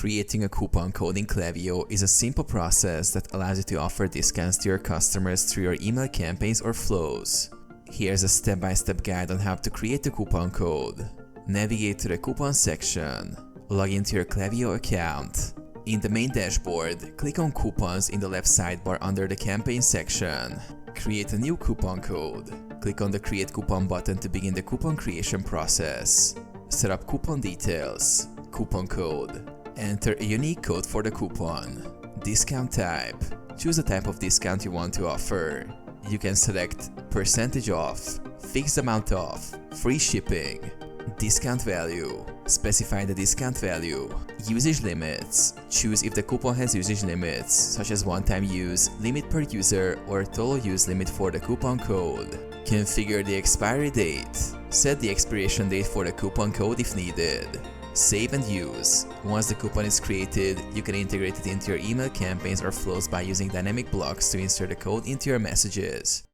Creating a coupon code in Klaviyo is a simple process that allows you to offer discounts to your customers through your email campaigns or flows. Here's a step-by-step guide on how to create a coupon code. Navigate to the coupon section. Log into your Klaviyo account. In the main dashboard, click on Coupons in the left sidebar under the Campaign section. Create a new coupon code. Click on the Create Coupon button to begin the coupon creation process. Set up coupon details. Coupon code. Enter a unique code for the coupon. Discount type. Choose the type of discount you want to offer. You can select percentage off, fixed amount off, free shipping, discount value. Specify the discount value. Usage limits. Choose if the coupon has usage limits, such as one-time use, limit per user, or total use limit for the coupon code. Configure the expiry date. Set the expiration date for the coupon code if needed. Save and use. Once the coupon is created, you can integrate it into your email campaigns or flows by using dynamic blocks to insert the code into your messages.